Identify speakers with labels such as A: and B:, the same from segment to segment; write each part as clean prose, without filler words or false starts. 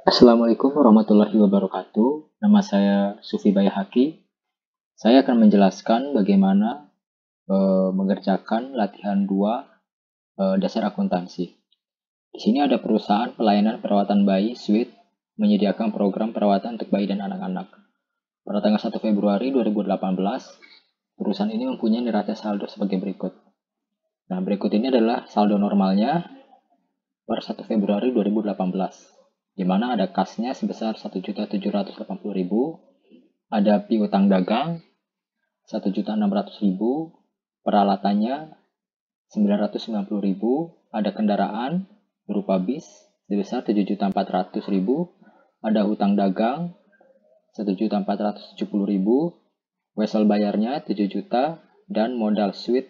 A: Assalamualaikum warahmatullahi wabarakatuh. Nama saya Sufi Bayahaki. Saya akan menjelaskan bagaimana mengerjakan latihan 2 dasar akuntansi. Di sini ada perusahaan pelayanan perawatan bayi Sweet menyediakan program perawatan untuk bayi dan anak-anak. Pada tanggal 1 Februari 2018, perusahaan ini mempunyai neraca saldo sebagai berikut. Nah, berikut ini adalah saldo normalnya per 1 Februari 2018. Di mana ada kasnya sebesar 1.780.000, ada piutang dagang 1.600.000, peralatannya 990.000, ada kendaraan berupa bis sebesar 7.400.000, ada hutang dagang 1.470.000, wesel bayarnya 7 juta, dan modal suite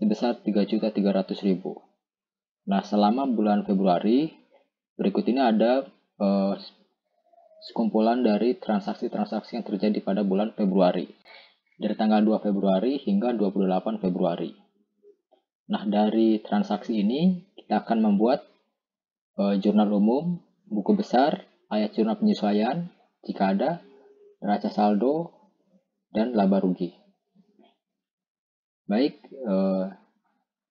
A: sebesar 3.300.000. Nah, selama bulan Februari, berikut ini ada sekumpulan dari transaksi-transaksi yang terjadi pada bulan Februari. Dari tanggal 2 Februari hingga 28 Februari. Nah, dari transaksi ini, kita akan membuat jurnal umum, buku besar, ayat jurnal penyesuaian, jika ada, neraca saldo, dan laba rugi. Baik,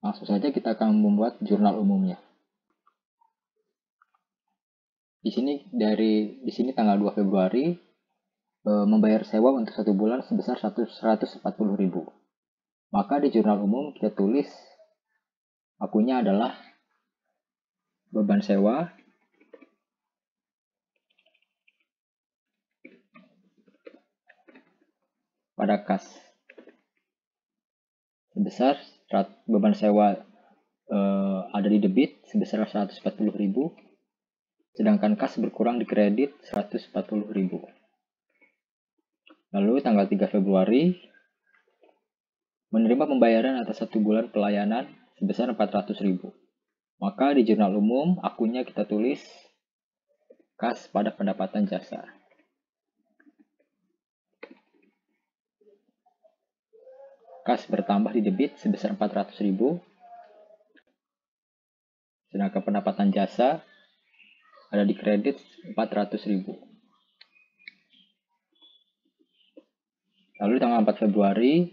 A: langsung saja kita akan membuat jurnal umumnya. Di sini tanggal 2 Februari membayar sewa untuk 1 bulan sebesar 140.000. Maka di jurnal umum kita tulis akunya adalah beban sewa pada kas sebesar beban sewa ada di debit sebesar 140.000, sedangkan kas berkurang di kredit 140.000. Lalu tanggal 3 Februari menerima pembayaran atas 1 bulan pelayanan sebesar 400.000. Maka di jurnal umum akunnya kita tulis kas pada pendapatan jasa. Kas bertambah di debit sebesar 400.000, sedangkan pendapatan jasa ada di kredit 400.000. Lalu di tanggal 4 Februari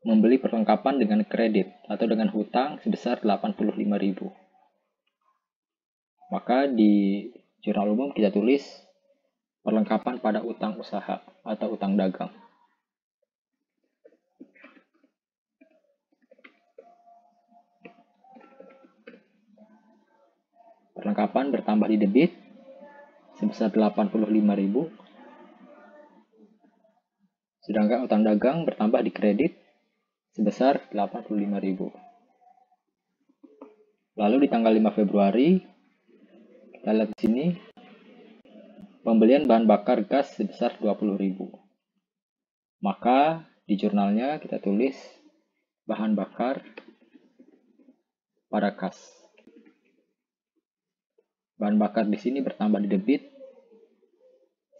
A: membeli perlengkapan dengan kredit atau dengan hutang sebesar 85.000. Maka di jurnal umum kita tulis perlengkapan pada utang usaha atau utang dagang. Perlengkapan bertambah di debit sebesar 85.000, sedangkan utang dagang bertambah di kredit sebesar 85.000. Lalu di tanggal 5 Februari kita lihat di sini pembelian bahan bakar gas sebesar 20.000. Maka di jurnalnya kita tulis bahan bakar pada kas. Bahan bakar di sini bertambah di debit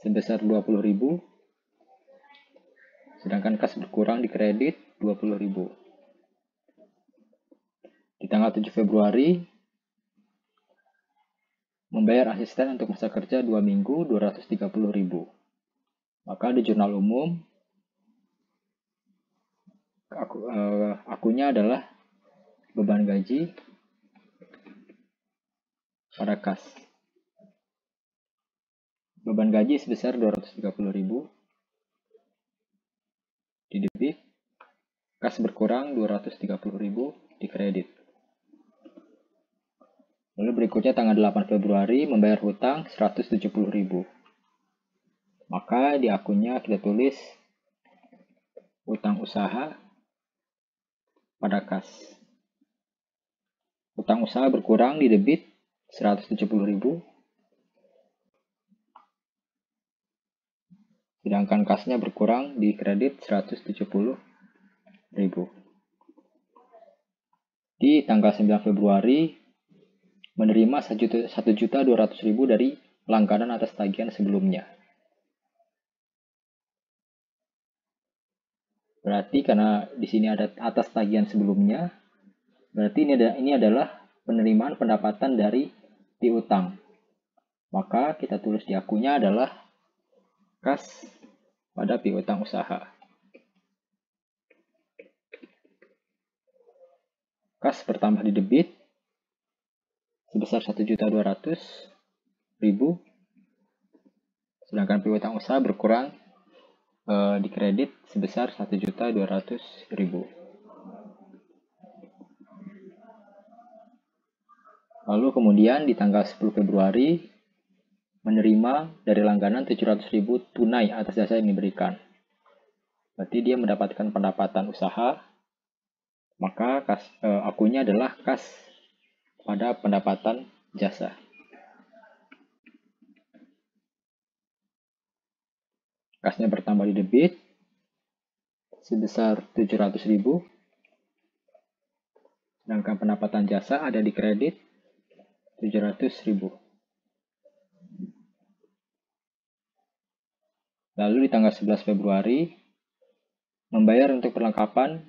A: sebesar 20.000, sedangkan kas berkurang di kredit 20.000. Di tanggal 7 Februari membayar asisten untuk masa kerja 2 minggu 230.000. Maka di jurnal umum akunya adalah beban gaji pada kas. Beban gaji sebesar 230.000 di debit, kas berkurang 230.000 di kredit. Lalu berikutnya tanggal 8 Februari membayar hutang 170.000. Maka di akunnya kita tulis utang usaha pada kas. Utang usaha berkurang di debit 170.000, sedangkan kasnya berkurang di kredit 170.000. Di tanggal 9 Februari menerima 1.200.000 dari langganan atas tagihan sebelumnya. Berarti karena di sini ada atas tagihan sebelumnya, berarti ini adalah penerimaan pendapatan dari piutang. Maka kita tulis di akunnya adalah kas pada piutang usaha. Kas bertambah di debit sebesar 1.200.000, sedangkan piutang usaha berkurang di kredit sebesar 1.200.000. Lalu kemudian di tanggal 10 Februari menerima dari langganan 700.000 tunai atas jasa yang diberikan. Berarti dia mendapatkan pendapatan usaha, maka akunnya adalah kas pada pendapatan jasa. Kasnya bertambah di debit sebesar 700.000, sedangkan pendapatan jasa ada di kredit 700.000. Lalu di tanggal 11 Februari, membayar untuk perlengkapan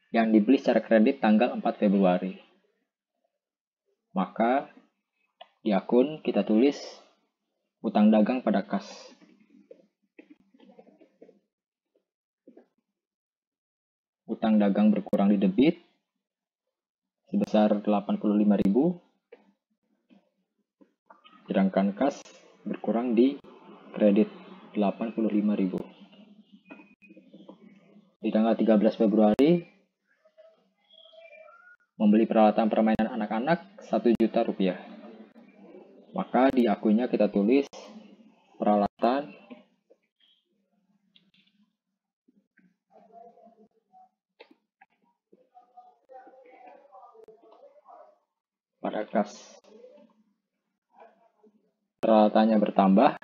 A: yang dibeli secara kredit tanggal 4 Februari. Maka di akun kita tulis utang dagang pada kas. Utang dagang berkurang di debit sebesar 85.000, sedangkan kas berkurang di kredit 85.000. Di tanggal 13 Februari, membeli peralatan permainan anak-anak 1 juta rupiah. Maka di akunnya kita tulis peralatan pada kas. Peralatannya bertambah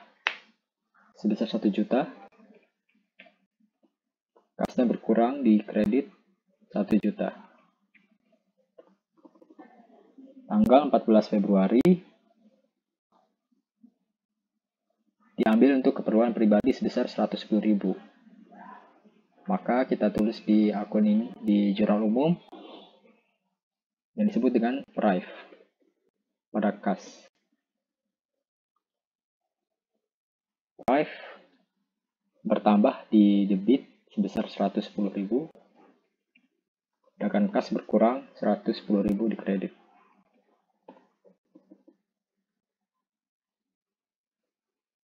A: sebesar 1 juta. Kasnya berkurang di kredit 1 juta. Tanggal 14 Februari diambil untuk keperluan pribadi sebesar 110.000. Maka kita tulis di akun ini di jurnal umum yang disebut dengan PRIV pada kas. PRIV bertambah di debit sebesar 110.000, sedangkan kas berkurang 110.000 di kredit.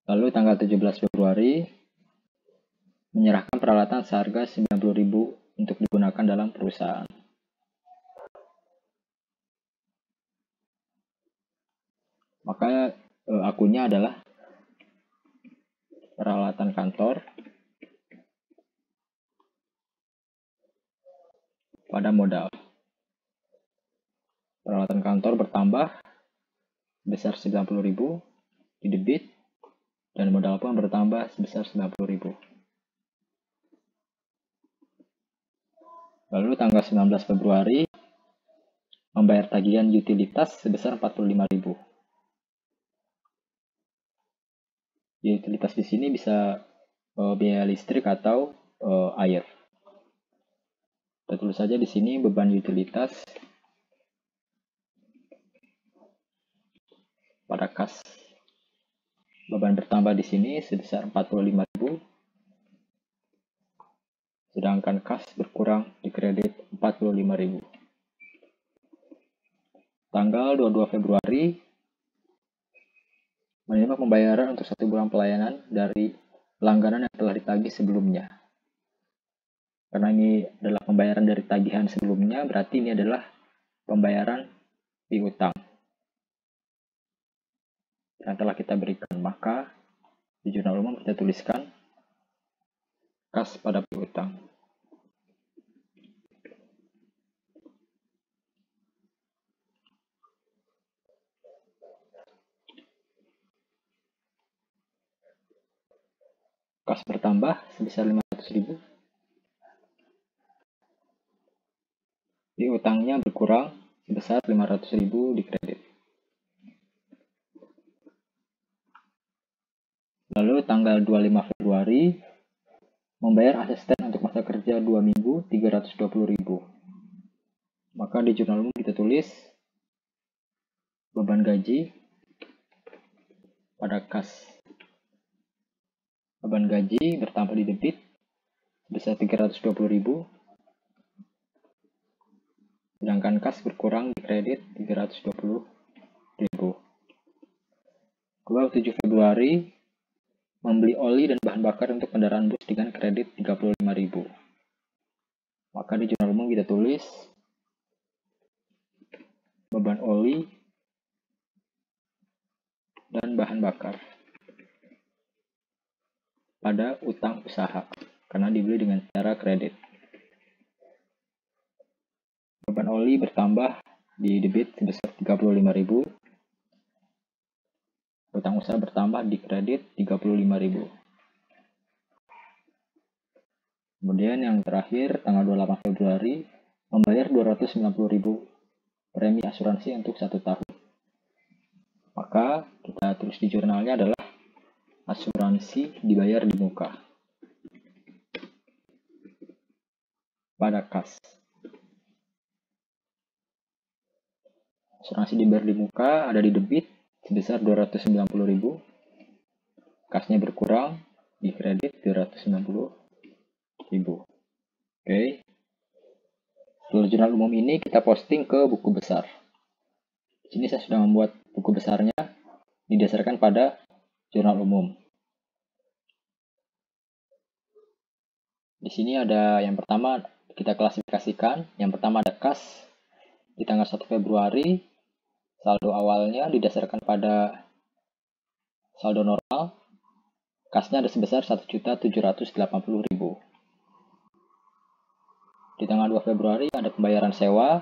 A: Lalu tanggal 17 Februari menyerahkan peralatan seharga 90.000 untuk digunakan dalam perusahaan. Maka akunnya adalah peralatan kantor pada modal. Peralatan kantor bertambah sebesar 90.000 di debit dan modal pun bertambah sebesar 90.000. Lalu tanggal 19 Februari membayar tagihan utilitas sebesar 45.000. Utilitas di sini bisa biaya listrik atau air. Kita tulis saja di sini beban utilitas pada kas. Beban bertambah di sini sebesar 45.000, sedangkan kas berkurang di kredit 45.000. Tanggal 22 Februari menerima pembayaran untuk 1 bulan pelayanan dari langganan yang telah ditagih sebelumnya. Karena ini adalah pembayaran dari tagihan sebelumnya, berarti ini adalah pembayaran piutang yang telah kita berikan. Maka di jurnal umum kita tuliskan kas pada piutang. Kas bertambah sebesar 500.000. Piutangnya berkurang sebesar 500.000 di kredit. Lalu tanggal 25 Februari membayar asisten untuk masa kerja 2 minggu 320.000. Maka di jurnal umum kita tulis beban gaji pada kas. Beban gaji bertambah di debit sebesar 320.000, sedangkan kas berkurang di kredit 320.000. Kedua, 7 Februari membeli oli dan bahan bakar untuk kendaraan bus dengan kredit 35.000. Maka di jurnal umum kita tulis beban oli dan bahan bakar pada utang usaha karena dibeli dengan cara kredit. Beban oli bertambah di debit sebesar 35.000. Utang usaha bertambah di kredit 35.000. Kemudian yang terakhir tanggal 28 Februari membayar 290.000 premi asuransi untuk 1 tahun. Maka kita tulis di jurnalnya adalah asuransi dibayar di muka pada kas. Asuransi dibayar di muka ada di debit sebesar 290.000. Kasnya berkurang di kredit 290.000. Oke. Setelah jurnal umum ini kita posting ke buku besar. Di sini saya sudah membuat buku besarnya didasarkan pada jurnal umum. Di sini ada yang pertama kita klasifikasikan. Yang pertama ada kas di tanggal 1 Februari. Saldo awalnya didasarkan pada saldo normal. Kasnya ada sebesar 1.780.000. Di tanggal 2 Februari ada pembayaran sewa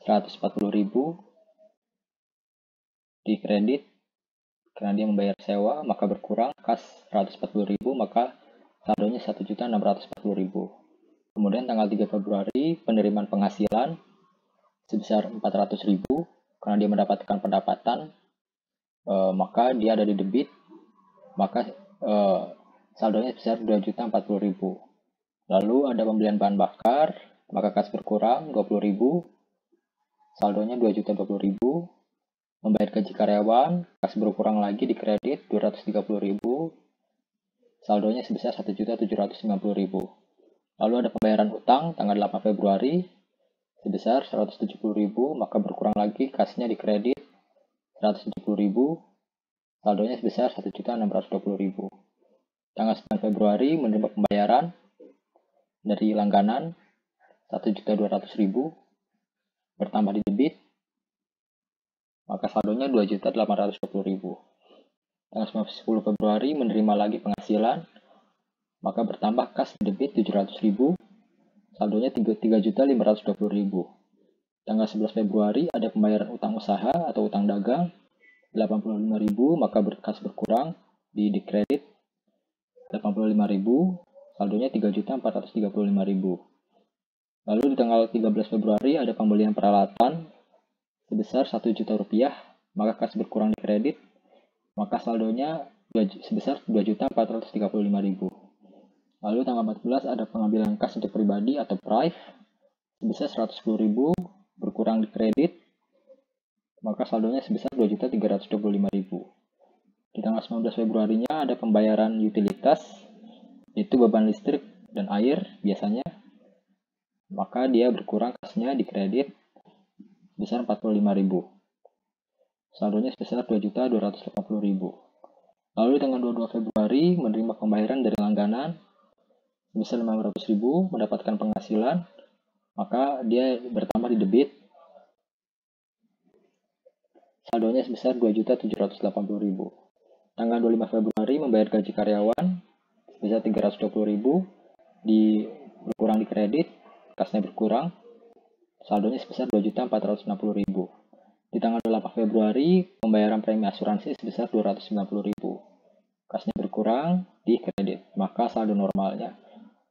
A: 140.000 di kredit karena dia membayar sewa, maka berkurang kas 140.000, maka saldonya 1.640.000. Kemudian tanggal 3 Februari penerimaan penghasilan sebesar 400.000 karena dia mendapatkan pendapatan, maka dia ada di debit, maka saldonya sebesar 2.040.000. Lalu ada pembelian bahan bakar, maka kas berkurang 20.000, saldonya 2.020.000. Membayar gaji karyawan, kas berkurang lagi di kredit 230.000, saldonya sebesar 1.750.000. Lalu ada pembayaran utang tanggal 8 Februari sebesar 170.000, maka berkurang lagi kasnya di kredit 170.000, saldonya sebesar 1.620.000. Tanggal 9 Februari menerima pembayaran dari langganan 1.200.000, bertambah di debit, maka saldonya 2.820.000. Tanggal 10 Februari menerima lagi penghasilan, maka bertambah kas debit 700.000, saldonya 3.520.000. Tanggal 11 Februari ada pembayaran utang usaha atau utang dagang 85.000, maka kas berkurang di kredit 85.000, saldonya 3.435.000. Lalu di tanggal 13 Februari ada pembelian peralatan sebesar 1 juta rupiah, maka kas berkurang di kredit, maka saldonya sebesar 2.435.000. Lalu tanggal 14 ada pengambilan kas untuk pribadi atau prive sebesar 110.000, berkurang di kredit, maka saldonya sebesar 2.325.000. Di tanggal 19 Februarinya ada pembayaran utilitas, yaitu beban listrik dan air biasanya, maka dia berkurang kasnya di kredit sebesar 45.000. Saldonya sebesar 2.280.000. Lalu tanggal 22 Februari menerima pembayaran dari langganan sebesar 500.000, mendapatkan penghasilan, maka dia bertambah di debit. Saldonya sebesar 2.780.000. Tanggal 25 Februari membayar gaji karyawan sebesar 320.000, berkurang di kredit, kasnya berkurang, saldonya sebesar 2.460.000. Di tanggal 8 Februari, pembayaran premi asuransi sebesar 290.000. Kasnya berkurang di kredit, maka saldo normalnya,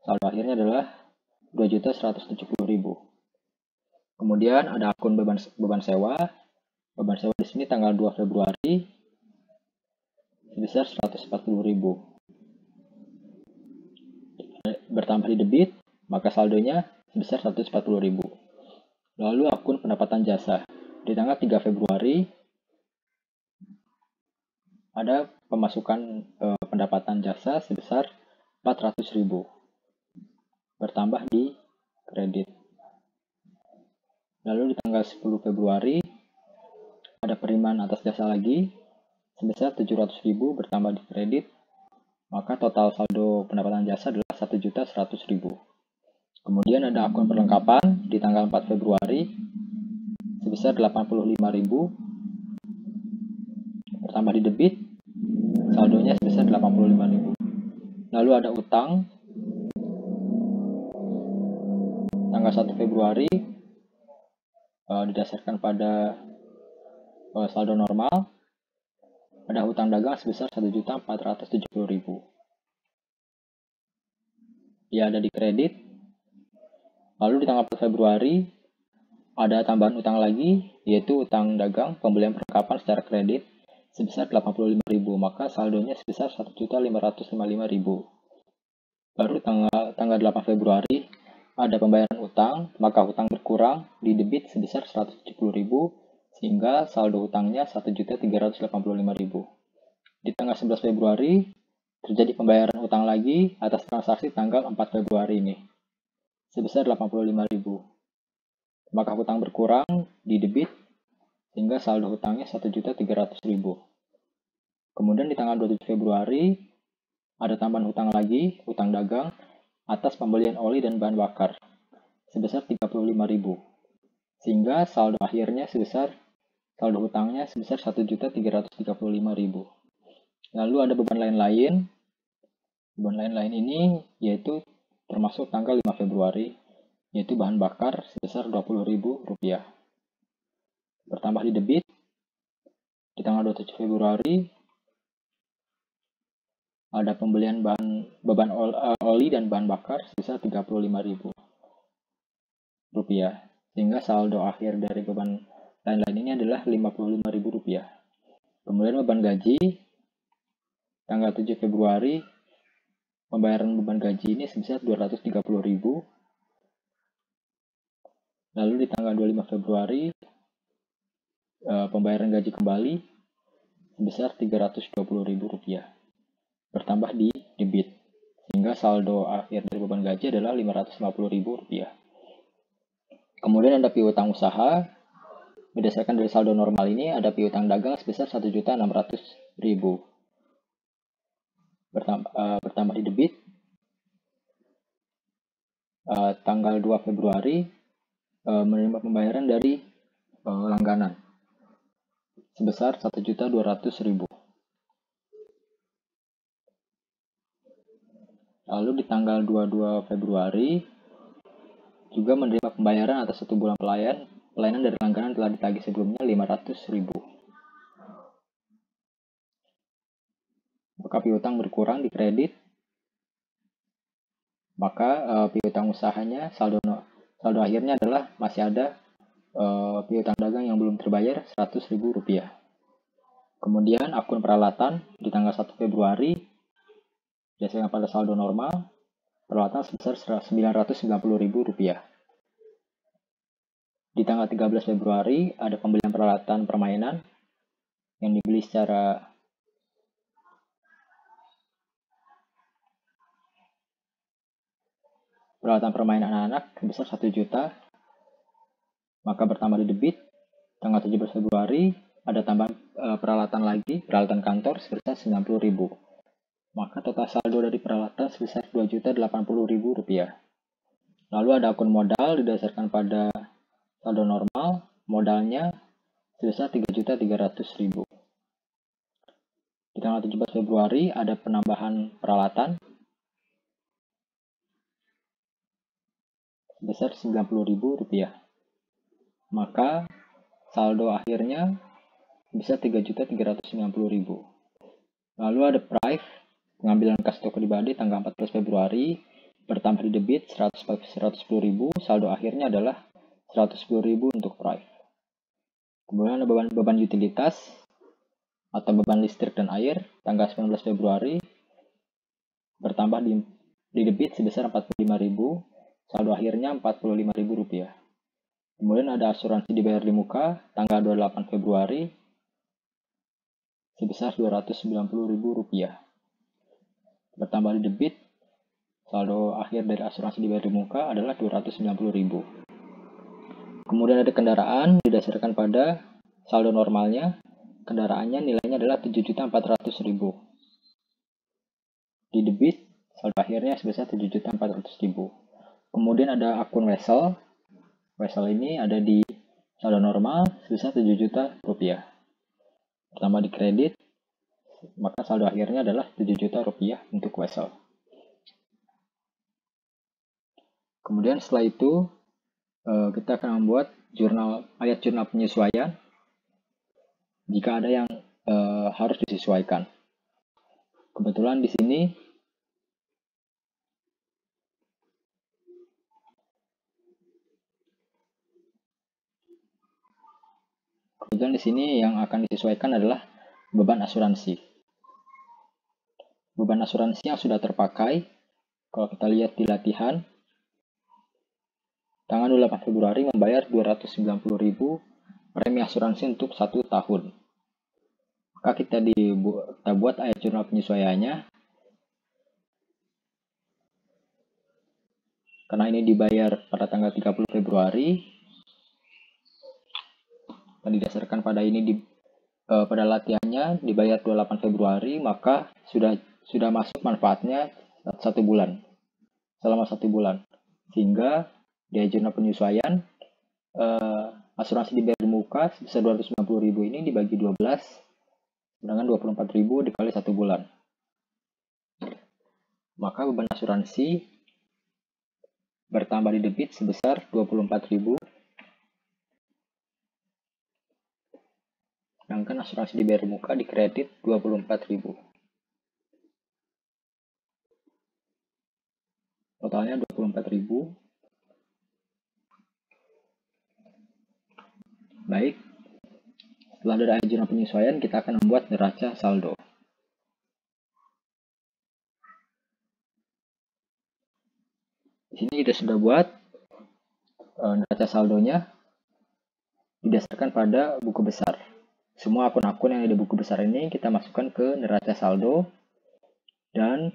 A: saldo akhirnya adalah 2.170.000. Kemudian ada akun beban sewa. Beban sewa di sini tanggal 2 Februari sebesar 140.000. Bertambah di debit, maka saldonya sebesar 140.000. Lalu akun pendapatan jasa. Di tanggal 3 Februari ada pemasukan pendapatan jasa sebesar 400.000 bertambah di kredit. Lalu di tanggal 10 Februari ada penerimaan atas jasa lagi sebesar 700.000 bertambah di kredit, maka total saldo pendapatan jasa adalah 1.100.000. Kemudian ada akun perlengkapan di tanggal 4 Februari sebesar 85.000 bertambah di debit, saldonya sebesar 85.000. Lalu ada utang tanggal 1 Februari didasarkan pada saldo normal, ada utang dagang sebesar 1.470.000. Dia ada di kredit. Lalu di tanggal 4 Februari ada tambahan utang lagi, yaitu utang dagang pembelian perlengkapan secara kredit sebesar 85.000, maka saldonya sebesar 1.555.000. Baru tanggal 8 Februari ada pembayaran utang, maka utang berkurang di debit sebesar 170.000 sehingga saldo utangnya 1.385.000. Di tanggal 11 Februari terjadi pembayaran utang lagi atas transaksi tanggal 4 Februari ini sebesar 85.000. Maka hutang berkurang di debit sehingga saldo hutangnya 1.300.000. Kemudian di tanggal 27 Februari ada tambahan hutang lagi, hutang dagang atas pembelian oli dan bahan bakar sebesar 35.000. Sehingga saldo akhirnya saldo hutangnya sebesar 1.335.000. Lalu ada beban lain-lain. Beban lain-lain ini yaitu termasuk tanggal 5 Februari, yaitu bahan bakar sebesar Rp20.000. Bertambah di debit, di tanggal 27 Februari ada pembelian beban oli dan bahan bakar sebesar Rp35.000. Sehingga saldo akhir dari beban lain-lain ini adalah Rp55.000. Kemudian beban gaji, tanggal 7 Februari, pembayaran beban gaji ini sebesar Rp230.000. Lalu di tanggal 25 Februari, pembayaran gaji kembali sebesar Rp320.000. Bertambah di debit. Sehingga saldo akhir dari beban gaji adalah Rp550.000. Kemudian ada piutang usaha. Berdasarkan dari saldo normal ini, ada piutang dagang sebesar Rp1.600.000. Bertambah di debit. Tanggal 2 Februari menerima pembayaran dari langganan sebesar Rp1.200.000. Lalu di tanggal 22 Februari juga menerima pembayaran atas 1 bulan pelayanan dari langganan telah ditagih sebelumnya Rp500.000. Maka piutang berkurang di kredit, maka piutang usahanya saldo akhirnya adalah masih ada piutang dagang yang belum terbayar Rp100.000. Kemudian akun peralatan di tanggal 1 Februari berdasarkan pada saldo normal, peralatan sebesar Rp990.000. Di tanggal 13 Februari ada pembelian peralatan permainan yang dibeli secara peralatan permainan anak-anak sebesar 1 juta, maka bertambah di debit. Tanggal 17 Februari ada tambahan peralatan kantor sebesar Rp90.000. Maka total saldo dari peralatan sebesar Rp2.080.000. Lalu ada akun modal didasarkan pada saldo normal, modalnya sebesar Rp3.300.000. Di tanggal 17 Februari ada penambahan peralatan sebesar Rp90.000. Maka saldo akhirnya bisa Rp3.390.000. Lalu ada prive, pengambilan kas toko pribadi tanggal 14 Februari, bertambah di debit Rp110.000, saldo akhirnya adalah Rp110.000 untuk prive. Kemudian ada beban utilitas atau beban listrik dan air tanggal 19 Februari, bertambah di debit sebesar Rp45.000, saldo akhirnya Rp45.000. Kemudian ada asuransi dibayar di muka tanggal 28 Februari sebesar Rp290.000. Bertambah di debit, saldo akhir dari asuransi dibayar di muka adalah Rp290.000. Kemudian ada kendaraan, didasarkan pada saldo normalnya, kendaraannya nilainya adalah Rp7.400.000. Di debit, saldo akhirnya sebesar Rp7.400.000. Kemudian ada akun wesel. Wesel ini ada di saldo normal sebesar Rp7 juta. Pertama di kredit, maka saldo akhirnya adalah Rp7 juta untuk wesel. Kemudian setelah itu, kita akan membuat ayat jurnal penyesuaian jika ada yang harus disesuaikan. Kebetulan di sini yang akan disesuaikan adalah beban asuransi. Beban asuransi yang sudah terpakai, kalau kita lihat di latihan, tanggal 28 Februari membayar Rp290.000 premi asuransi untuk 1 tahun. Maka kita buat ayat jurnal penyesuaiannya. Karena ini dibayar pada tanggal 30 Februari, dan didasarkan pada ini pada latihannya dibayar 28 Februari, maka sudah masuk manfaatnya 1 bulan. Selama 1 bulan. Sehingga di jurnal penyesuaian asuransi dibayar di muka sebesar Rp290.000 ini dibagi 12, sedangkan Rp24.000 dikali 1 bulan. Maka beban asuransi bertambah di debit sebesar Rp24.000, sedangkan asuransi dibayar di muka di kredit Rp24.000. Totalnya Rp24.000. Baik, setelah dari ayat jurnal penyesuaian, kita akan membuat neraca saldo. Di sini kita sudah buat neraca saldonya didasarkan pada buku besar. Semua akun-akun yang ada di buku besar ini kita masukkan ke neraca saldo, dan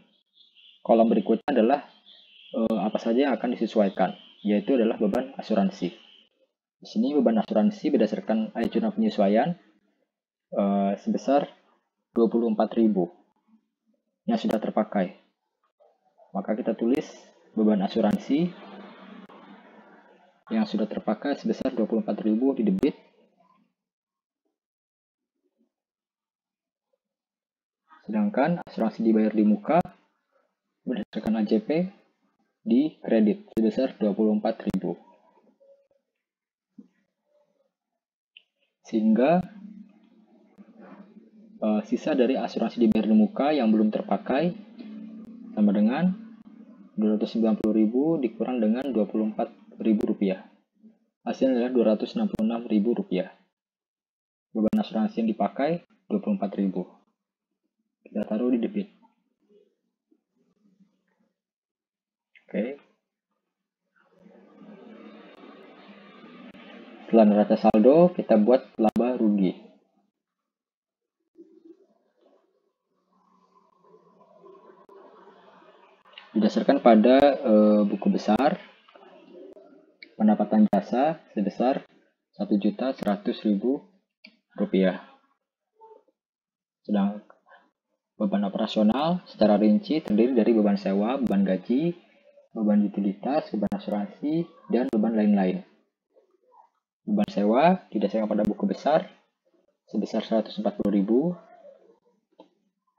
A: kolom berikutnya adalah apa saja yang akan disesuaikan, yaitu adalah beban asuransi. Di sini beban asuransi berdasarkan ayat jurnal penyesuaian sebesar Rp24.000 yang sudah terpakai. Maka kita tulis beban asuransi yang sudah terpakai sebesar Rp24.000 di debit. Sedangkan asuransi dibayar di muka berdasarkan AJP di kredit sebesar Rp24.000. Sehingga sisa dari asuransi dibayar di muka yang belum terpakai sama dengan Rp290.000 dikurang dengan Rp24.000. Hasilnya adalah Rp266.000. Beban asuransi yang dipakai Rp24.000. Kita taruh di debit. Oke. Setelah neraca saldo, kita buat laba rugi. Didasarkan pada buku besar, pendapatan jasa sebesar Rp1.100.000. Sedang beban operasional secara rinci terdiri dari beban sewa, beban gaji, beban utilitas, beban asuransi, dan beban lain-lain. Beban sewa didasarkan pada buku besar sebesar Rp140.000.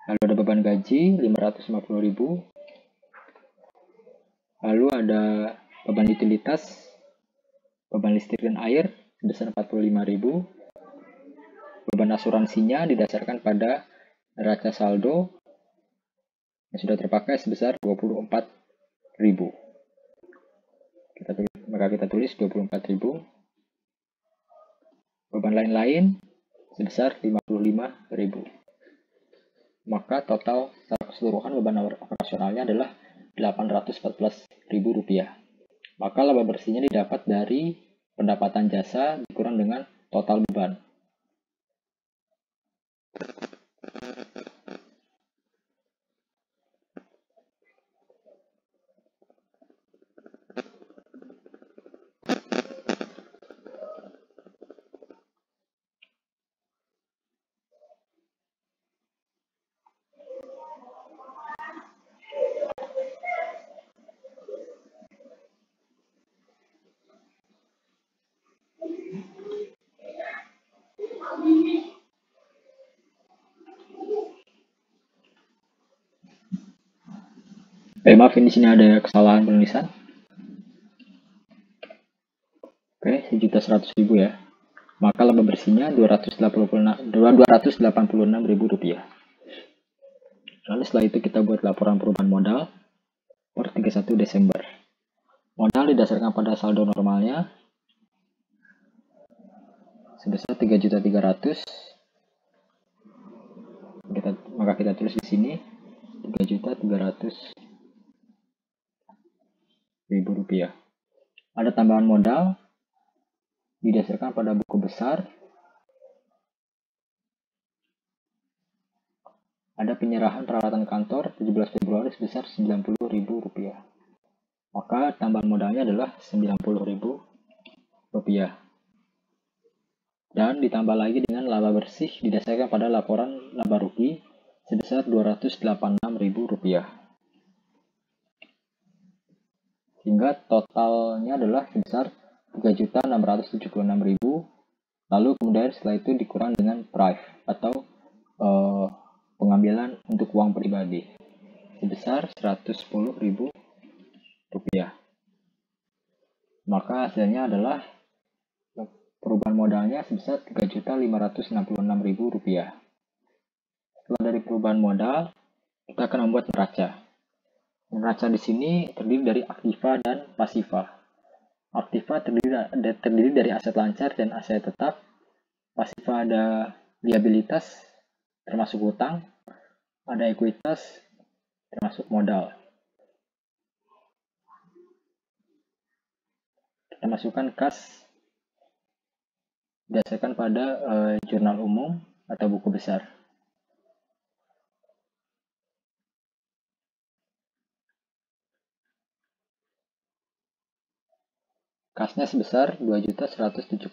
A: Lalu ada beban gaji Rp550.000. Lalu ada beban utilitas, beban listrik dan air sebesar Rp45.000. Beban asuransinya didasarkan pada neraca saldo yang sudah terpakai sebesar Rp24.000. Maka kita tulis Rp24.000. Beban lain-lain sebesar Rp55.000. Maka total secara keseluruhan beban operasionalnya adalah Rp814.000. Maka laba bersihnya didapat dari pendapatan jasa dikurang dengan total beban. Maaf, di sini ada kesalahan penulisan. Oke, 1.100.000 ya. Maka laba bersihnya Rp286.000. Lalu setelah itu kita buat laporan perubahan modal per 31 Desember. Modal didasarkan pada saldo normalnya sebesar 3.300.000. Maka kita tulis di sini 3.300.000 rupiah. Ada tambahan modal didasarkan pada buku besar. Ada penyerahan peralatan kantor 17 Februari sebesar Rp90.000. Maka tambahan modalnya adalah Rp90.000. Dan ditambah lagi dengan laba bersih didasarkan pada laporan laba rugi sebesar Rp286.000. Sehingga totalnya adalah sebesar Rp3.676.000. Lalu kemudian setelah itu dikurang dengan price atau pengambilan untuk uang pribadi sebesar Rp110.000. Maka hasilnya adalah perubahan modalnya sebesar Rp3.566.000. Setelah dari perubahan modal, kita akan membuat neraca. Neraca di sini terdiri dari aktiva dan pasiva. Aktiva terdiri dari aset lancar dan aset tetap. Pasiva ada liabilitas termasuk hutang, ada ekuitas termasuk modal. Kita masukkan kas berdasarkan pada jurnal umum atau buku besar. Kasnya sebesar Rp2.170.000.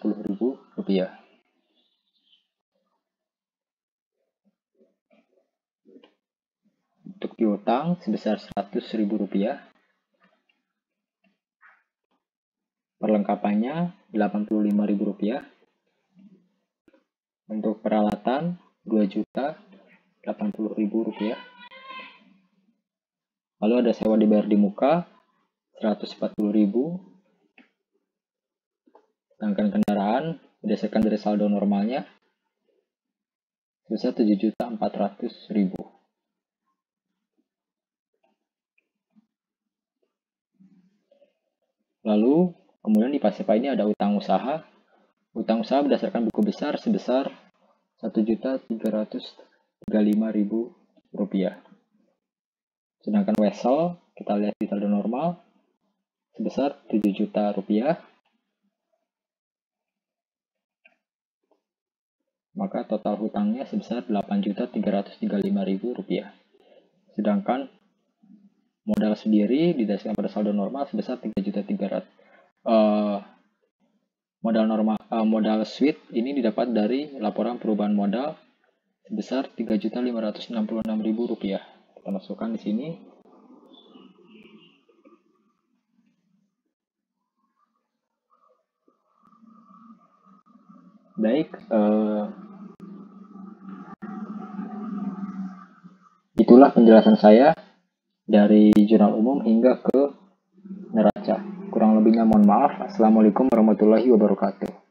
A: Untuk piutang sebesar Rp100.000. Perlengkapannya Rp85.000. Untuk peralatan Rp2.080.000. Lalu ada sewa dibayar di muka Rp140.000. Sedangkan kendaraan berdasarkan dari saldo normalnya sebesar Rp7.400.000. Lalu kemudian di pasiva ini ada utang usaha. Utang usaha berdasarkan buku besar sebesar Rp1.335.000. Sedangkan wesel kita lihat di saldo normal sebesar Rp7 juta. Maka total hutangnya sebesar Rp8.335.000. Sedangkan modal sendiri didasarkan pada saldo normal sebesar Rp3.300.000. Modal suite ini didapat dari laporan perubahan modal sebesar Rp3.566.000. Kita masukkan di sini. Baik, itulah penjelasan saya dari jurnal umum hingga ke neraca. Kurang lebihnya mohon maaf. Assalamualaikum warahmatullahi wabarakatuh.